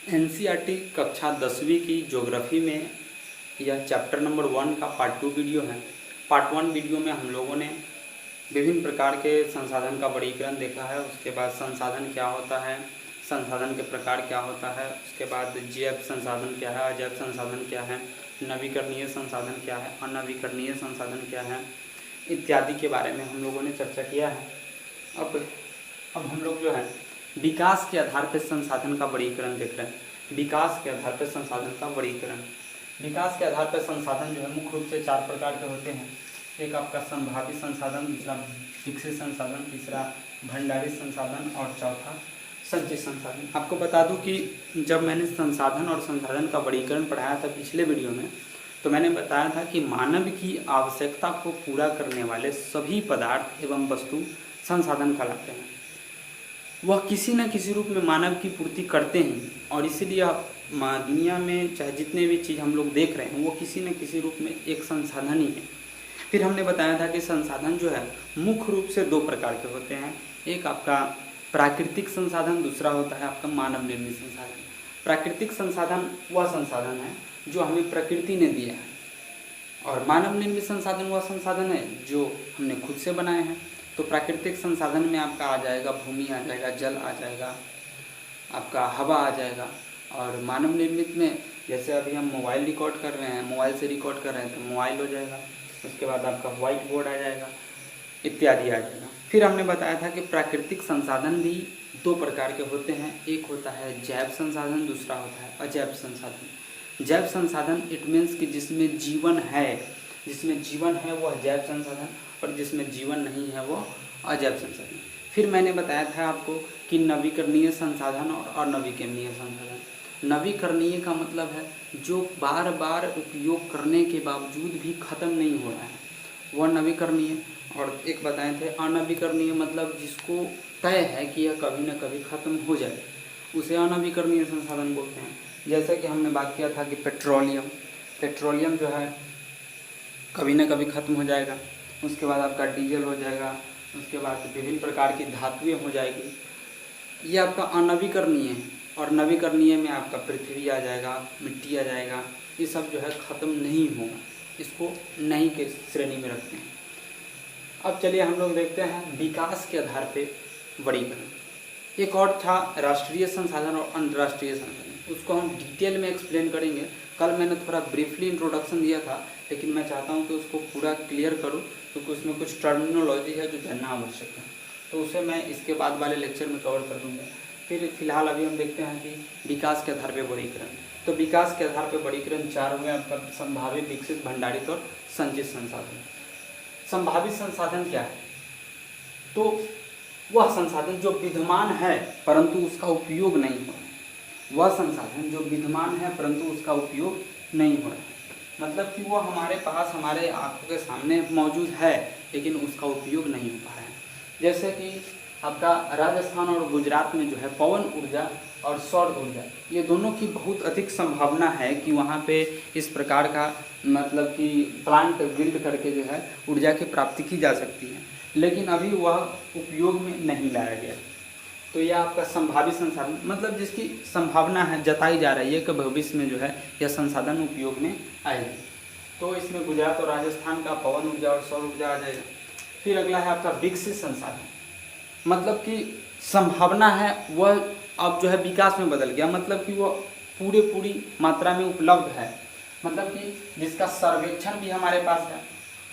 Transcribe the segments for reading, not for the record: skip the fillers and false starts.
NCERT कक्षा 10वीं की ज्योग्राफी में यह चैप्टर नंबर 1 का पार्ट 2 वीडियो है। पार्ट 1 वीडियो में हम लोगों ने विभिन्न प्रकार के संसाधन का वर्गीकरण देखा है। उसके बाद संसाधन क्या होता है, संसाधन के प्रकार क्या होता है, उसके बाद जैव संसाधन क्या है, अजैव संसाधन क्या है, नवीकरणीय संसाधन क्या है, अनवीकरणीय संसाधन क्या है, इत्यादि के बारे में हम लोगों ने चर्चा किया है। अब हम लोग जो है विकास के आधार पर संसाधन का वर्गीकरण देख रहे हैं। विकास के आधार पर संसाधन का वर्गीकरण, विकास के आधार पर संसाधन जो है मुख्य रूप से 4 प्रकार के होते हैं। एक आपका संभावित संसाधन, दूसरा विकसित संसाधन, तीसरा भंडारित संसाधन और चौथा संचित संसाधन। आपको बता दूं कि जब मैंने संसाधन और संसाधन का वर्गीकरण पढ़ाया था पिछले वीडियो में, तो मैंने बताया था कि मानव की आवश्यकता को पूरा करने वाले सभी पदार्थ एवं वस्तु संसाधन कहलाते हैं। वह किसी न किसी रूप में मानव की पूर्ति करते हैं और इसीलिए दुनिया में चाहे जितने भी चीज़ हम लोग देख रहे हैं वो किसी न किसी रूप में एक संसाधन ही है। फिर हमने बताया था कि संसाधन जो है मुख्य रूप से 2 प्रकार के होते हैं। एक आपका प्राकृतिक संसाधन, दूसरा होता है आपका मानव निर्मित संसाधन। प्राकृतिक संसाधन वह संसाधन है जो हमें प्रकृति ने दिया है और मानव निर्मित संसाधन वह संसाधन है जो हमने खुद से बनाए हैं। तो प्राकृतिक संसाधन में आपका आ जाएगा भूमि, आ जाएगा जल, आ जाएगा आपका हवा, आ जाएगा। और मानव निर्मित में जैसे अभी हम मोबाइल रिकॉर्ड कर रहे हैं, मोबाइल से रिकॉर्ड कर रहे हैं तो मोबाइल हो जाएगा। उसके बाद आपका व्हाइट बोर्ड आ जाएगा, इत्यादि आ जाएगा। फिर हमने बताया था कि प्राकृतिक संसाधन भी 2 प्रकार के होते हैं। एक होता है जैव संसाधन, दूसरा होता है अजैव संसाधन। जैव संसाधन इट मीन्स कि जिसमें जीवन है वह जैव संसाधन और जिसमें जीवन नहीं है वो अजैव संसाधन। फिर मैंने बताया था आपको कि नवीकरणीय संसाधन और अनवीकरणीय संसाधन। नवीकरणीय का मतलब है जो बार बार उपयोग करने के बावजूद भी खत्म नहीं हो रहा है, वह नवीकरणीय। और एक बताए थे अनवीकरणीय, मतलब जिसको तय है कि यह कभी न कभी खत्म हो जाए, उसे अनवीकरणीय संसाधन बोलते हैं। जैसे कि हमने बात किया था कि पेट्रोलियम जो है कभी न कभी खत्म हो जाएगा। उसके बाद आपका डीजल हो जाएगा, उसके बाद विभिन्न प्रकार की धातुएं हो जाएगी। ये आपका अनवीकरणीय है। और नवीकरणीय में आपका पृथ्वी आ जाएगा, मिट्टी आ जाएगा। ये सब जो है ख़त्म नहीं होगा, इसको नहीं के श्रेणी में रखते हैं। अब चलिए हम लोग देखते हैं विकास के आधार पे वर्गीकरण। एक और था राष्ट्रीय संसाधन और अंतर्राष्ट्रीय संसाधन, उसको हम डिटेल में एक्सप्लेन करेंगे। कल मैंने थोड़ा ब्रीफली इंट्रोडक्शन दिया था, लेकिन मैं चाहता हूं कि उसको पूरा क्लियर करूं क्योंकि उसमें कुछ टर्मिनोलॉजी है जो जानना आवश्यक है, तो उसे मैं इसके बाद वाले लेक्चर में कवर कर दूंगा। फिर फिलहाल अभी हम देखते हैं कि विकास के आधार पर वर्गीकरण। तो विकास के आधार पर वर्गीकरण 4 हुए आपका, संभावित, विकसित, भंडारित और संचित संसाधन। संभावित संसाधन क्या है? तो वह संसाधन जो विद्यमान है परंतु उसका उपयोग नहीं हो रहा है। वह संसाधन जो विद्यमान है परंतु उसका उपयोग नहीं हो रहा है, मतलब कि वो हमारे पास, हमारे आंखों के सामने मौजूद है लेकिन उसका उपयोग नहीं हो पा रहा है। जैसे कि आपका राजस्थान और गुजरात में जो है पवन ऊर्जा और सौर ऊर्जा, ये दोनों की बहुत अधिक संभावना है कि वहाँ पे इस प्रकार का मतलब कि प्लांट बिल्ड करके जो है ऊर्जा की प्राप्ति की जा सकती है, लेकिन अभी वह उपयोग में नहीं लाया गया। तो यह आपका संभावित संसाधन, मतलब जिसकी संभावना है, जताई जा रही है कि भविष्य में जो है यह संसाधन उपयोग में आएगी। तो इसमें गुजरात और राजस्थान का पवन ऊर्जा और सौर ऊर्जा आ जाएगा। फिर अगला है आपका विकसित संसाधन, मतलब कि संभावना है वह अब जो है विकास में बदल गया, मतलब कि वह पूरी मात्रा में उपलब्ध है, मतलब कि जिसका सर्वेक्षण भी हमारे पास है,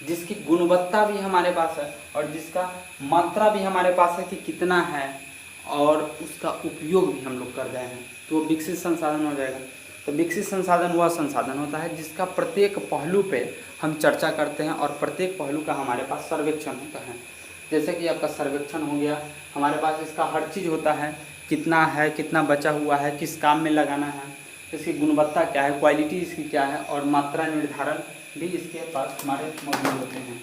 जिसकी गुणवत्ता भी हमारे पास है और जिसका मात्रा भी हमारे पास है कि कितना है और उसका उपयोग भी हम लोग कर रहे हैं, तो वो विकसित संसाधन हो जाएगा। तो विकसित संसाधन वह संसाधन होता है जिसका प्रत्येक पहलू पे हम चर्चा करते हैं और प्रत्येक पहलू का हमारे पास सर्वेक्षण होता है। जैसे कि आपका सर्वेक्षण हो गया, हमारे पास इसका हर चीज़ होता है, कितना है, कितना बचा हुआ है, किस काम में लगाना है, इसकी गुणवत्ता क्या है, क्वालिटी इसकी क्या है और मात्रा निर्धारण भी इसके पास हमारे मौजूद होते हैं।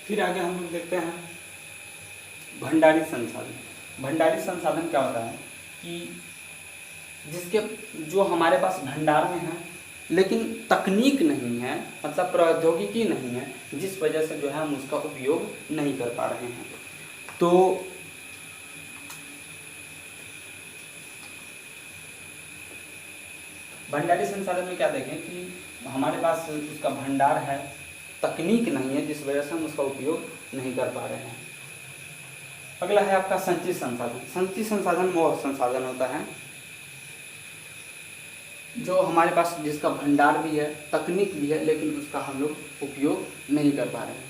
फिर आगे हम लोग देखते हैं भंडारित संसाधन। भंडारित संसाधन क्या होता है कि जिसके जो हमारे पास भंडार में है लेकिन तकनीक नहीं है, मतलब प्रौद्योगिकी नहीं है, जिस वजह से जो है हम उसका उपयोग नहीं कर पा रहे हैं। तो भंडारी संसाधन में क्या देखें कि हमारे पास उसका भंडार है, तकनीक नहीं है, जिस वजह से हम उसका उपयोग नहीं कर पा रहे हैं। अगला है आपका संचित संसाधन। संचित संसाधन वो संसाधन होता है जो हमारे पास, जिसका भंडार भी है, तकनीक भी है, लेकिन उसका हम लोग उपयोग नहीं कर पा रहे हैं।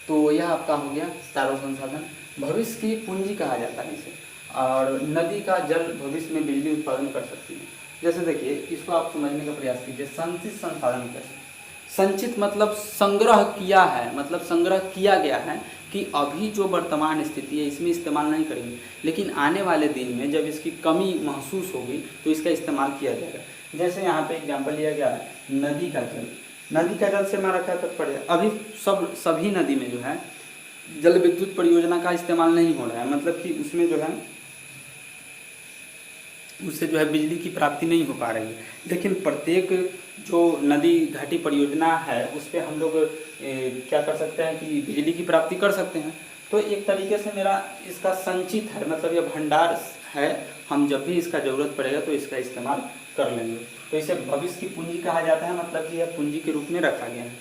तो यह आपका हो गया चारों संसाधन। भविष्य की पूंजी कहा जाता है इसे। और नदी का जल भविष्य में बिजली उत्पादन कर सकती है। जैसे देखिए, इसको आप समझने का प्रयास कीजिए। संचित संसाधन कैसे? संचित मतलब संग्रह किया है, मतलब संग्रह किया गया है कि अभी जो वर्तमान स्थिति है इसमें इस्तेमाल नहीं करेंगे, लेकिन आने वाले दिन में जब इसकी कमी महसूस होगी तो इसका इस्तेमाल किया जाएगा। जैसे यहाँ पे एग्जाम्पल लिया गया है नदी का जल। नदी का जल से हमारा क्या तात्पर्य? अभी सभी नदी में जो है जल विद्युत परियोजना का इस्तेमाल नहीं हो रहा है, मतलब कि उसमें जो है उससे जो है बिजली की प्राप्ति नहीं हो पा रही है। लेकिन प्रत्येक जो नदी घाटी परियोजना है उस पर हम लोग क्या कर सकते हैं कि बिजली की प्राप्ति कर सकते हैं। तो एक तरीके से मेरा इसका संचित है, मतलब यह भंडार है, हम जब भी इसका ज़रूरत पड़ेगा तो इसका इस्तेमाल कर लेंगे। तो इसे भविष्य की पूंजी कहा जाता है, मतलब कि यह पूंजी के रूप में रखा गया है।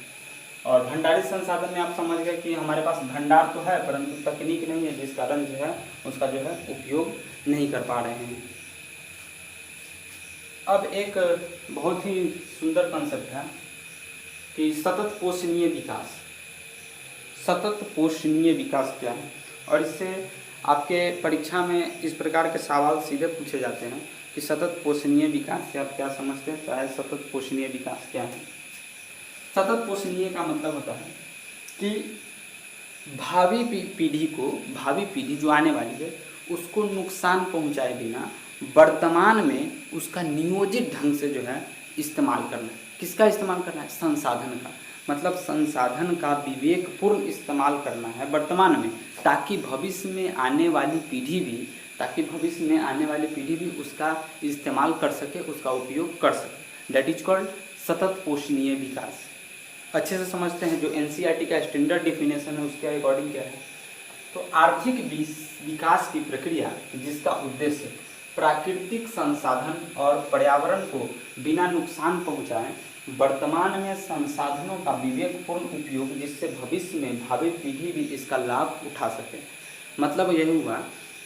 और भंडारित संसाधन में आप समझ गए कि हमारे पास भंडार तो है परंतु तकनीक नहीं है, जिस कारण जो है उसका जो है उपयोग नहीं कर पा रहे हैं। अब एक बहुत ही सुंदर कंसेप्ट है कि सतत पोषणीय विकास। सतत पोषणीय विकास क्या है? और इससे आपके परीक्षा में इस प्रकार के सवाल सीधे पूछे जाते हैं कि सतत पोषणीय विकास से आप क्या समझते हैं, चाहे सतत पोषणीय विकास क्या है? सतत पोषणीय का मतलब होता है कि भावी पीढ़ी जो आने वाली है उसको नुकसान पहुंचाए बिना वर्तमान में उसका नियोजित ढंग से जो है इस्तेमाल करना है। किसका इस्तेमाल करना है? संसाधन का। मतलब संसाधन का विवेकपूर्ण इस्तेमाल करना है वर्तमान में, ताकि भविष्य में आने वाली पीढ़ी भी उसका इस्तेमाल कर सके, उसका उपयोग कर सके। दैट इज कॉल्ड सतत पोषणीय विकास। अच्छे से समझते हैं, जो एनसीईआरटी का स्टैंडर्ड डिफिनेशन है उसके अकॉर्डिंग क्या है? तो आर्थिक विकास की प्रक्रिया जिसका उद्देश्य प्राकृतिक संसाधन और पर्यावरण को बिना नुकसान पहुंचाए वर्तमान में संसाधनों का विवेकपूर्ण उपयोग, जिससे भविष्य में भावी पीढ़ी भी इसका लाभ उठा सके। मतलब यही हुआ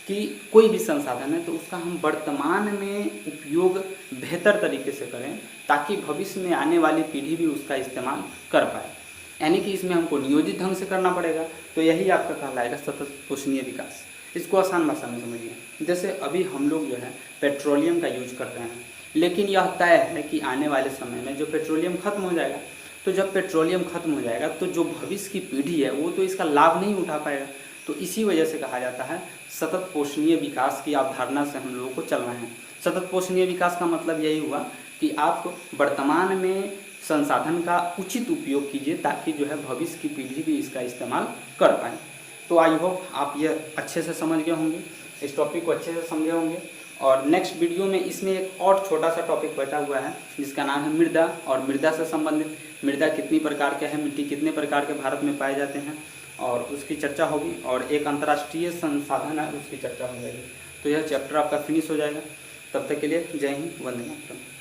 कि कोई भी संसाधन है तो उसका हम वर्तमान में उपयोग बेहतर तरीके से करें ताकि भविष्य में आने वाली पीढ़ी भी उसका इस्तेमाल कर पाए। यानी कि इसमें हमको नियोजित ढंग से करना पड़ेगा। तो यही आपका कहलाएगा सतत पोषणीय विकास। इसको आसान भाषा में समझिए। जैसे अभी हम लोग जो है पेट्रोलियम का यूज कर रहे हैं, लेकिन यह तय है कि आने वाले समय में जो पेट्रोलियम खत्म हो जाएगा, तो जब पेट्रोलियम खत्म हो जाएगा तो जो भविष्य की पीढ़ी है वो तो इसका लाभ नहीं उठा पाएगा। तो इसी वजह से कहा जाता है सतत पोषणीय विकास की अवधारणा से हम लोगों को चलना है। सतत पोषणीय विकास का मतलब यही हुआ कि आप वर्तमान में संसाधन का उचित उपयोग कीजिए ताकि जो है भविष्य की पीढ़ी भी इसका इस्तेमाल कर पाए। तो आई होप आप ये अच्छे से समझ गए होंगे, इस टॉपिक को अच्छे से समझे होंगे। और नेक्स्ट वीडियो में इसमें एक और छोटा सा टॉपिक बचा हुआ है जिसका नाम है मृदा, और मृदा से संबंधित मृदा कितनी प्रकार के हैं, मिट्टी कितने प्रकार के भारत में पाए जाते हैं, और उसकी चर्चा होगी। और एक अंतर्राष्ट्रीय संसाधन है उसकी चर्चा हो जाएगी। तो यह चैप्टर आपका फिनिश हो जाएगा। तब तक के लिए जय हिंद, वंदे मातरम।